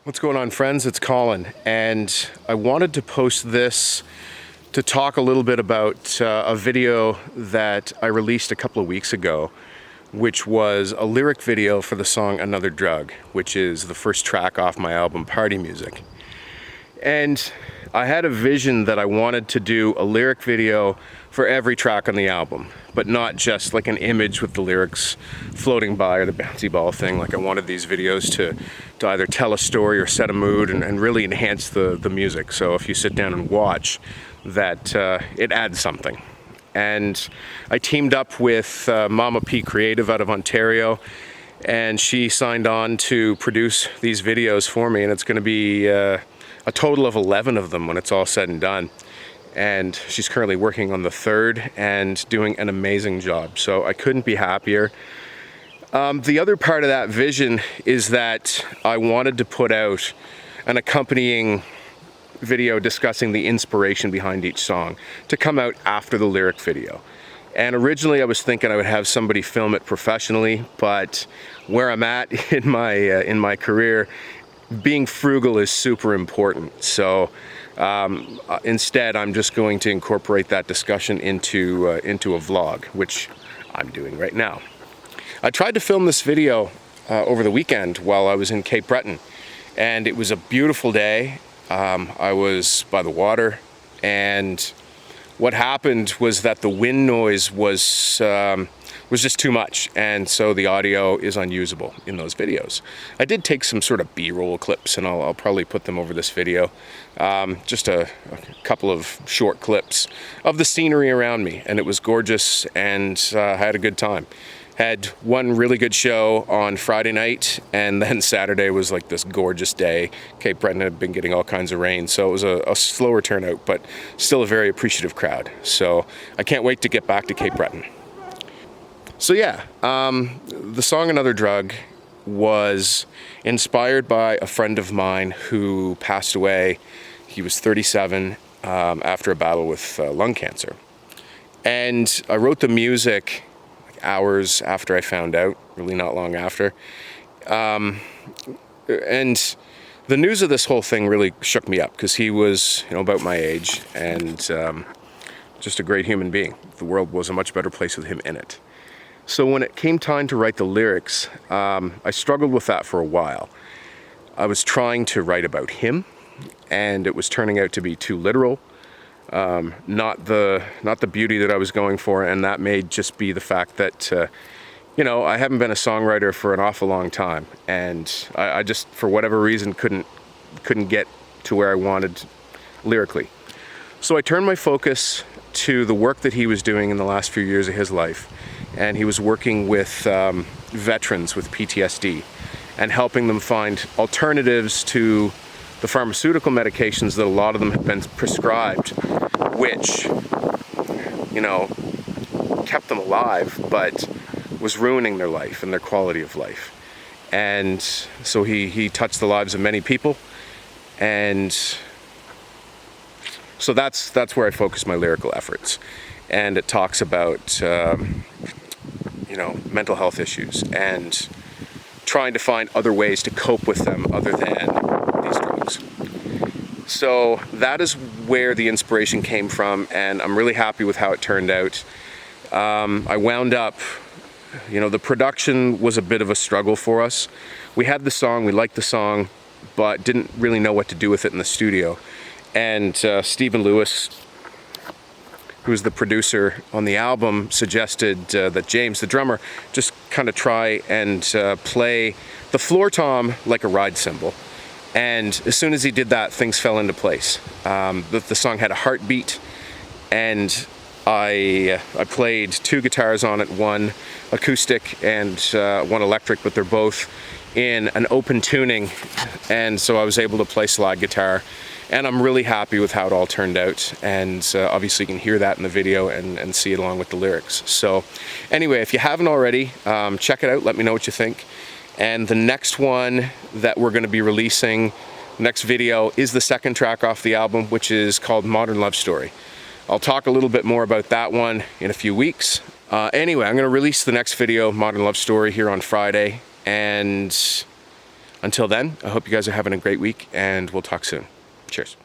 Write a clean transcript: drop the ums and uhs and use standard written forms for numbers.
What's going on, friends? It's Colin, and I wanted to post this to talk a little bit about a video that I released a couple of weeks ago, which was a lyric video for the song Another Drug, which is the first track off my album Party Music. And I had a vision that I wanted to do a lyric video for every track on the album, but not just like an image with the lyrics floating by or the bouncy ball thing. Like, I wanted these videos to either tell a story or set a mood and really enhance the music. So if you sit down and watch, that it adds something. And I teamed up with Mama P Creative out of Ontario, and she signed on to produce these videos for me, and it's going to be a total of 11 of them when it's all said and done. And she's currently working on the third and doing an amazing job. So I couldn't be happier. The other part of that vision is that I wanted to put out an accompanying video discussing the inspiration behind each song to come out after the lyric video. And originally I was thinking I would have somebody film it professionally, but where I'm at in my career, being frugal is super important. So instead, I'm just going to incorporate that discussion into a vlog, which I'm doing right now. I tried to film this video over the weekend while I was in Cape Breton, and it was a beautiful day. I was by the water, and what happened was that the wind noise was just too much, and so the audio is unusable in those videos. I did take some sort of B-roll clips, and I'll probably put them over this video. Just a couple of short clips of the scenery around me, and it was gorgeous, and I had a good time. Had one really good show on Friday night, and then Saturday was like this gorgeous day. Cape Breton had been getting all kinds of rain, so it was a slower turnout, but still a very appreciative crowd. So I can't wait to get back to Cape Breton. So yeah, the song Another Drug was inspired by a friend of mine who passed away. He was 37 after a battle with lung cancer. And I wrote the music like hours after I found out, really not long after. And the news of this whole thing really shook me up, because he was, about my age, and just a great human being. The world was a much better place with him in it. So when it came time to write the lyrics, I struggled with that for a while. I was trying to write about him, and it was turning out to be too literal, not the beauty that I was going for, and that may just be the fact that, I haven't been a songwriter for an awful long time, and I just, for whatever reason, couldn't get to where I wanted lyrically. So I turned my focus to the work that he was doing in the last few years of his life. And he was working with veterans with PTSD and helping them find alternatives to the pharmaceutical medications that a lot of them have been prescribed, which, kept them alive, but was ruining their life and their quality of life. And so he touched the lives of many people, and so that's where I focus my lyrical efforts. And it talks about mental health issues and trying to find other ways to cope with them other than these drugs. So that is where the inspiration came from, and I'm really happy with how it turned out. I wound up, the production was a bit of a struggle for us. We had the song, we liked the song, but didn't really know what to do with it in the studio. And Stephen Lewis, who was the producer on the album, suggested that James, the drummer, just kind of try and play the floor tom like a ride cymbal. And as soon as he did that, things fell into place. The song had a heartbeat, and I played two guitars on it, one acoustic and one electric, but they're both in an open tuning, and so I was able to play slide guitar. And I'm really happy with how it all turned out, and obviously you can hear that in the video and see it along with the lyrics. So anyway, if you haven't already, check it out, let me know what you think. And the next one that we're going to be releasing, next video, is the second track off the album, which is called Modern Love Story. I'll talk a little bit more about that one in a few weeks. Anyway, I'm going to release the next video, Modern Love Story, here on Friday, and Until then, I hope you guys are having a great week, and we'll talk soon. Cheers.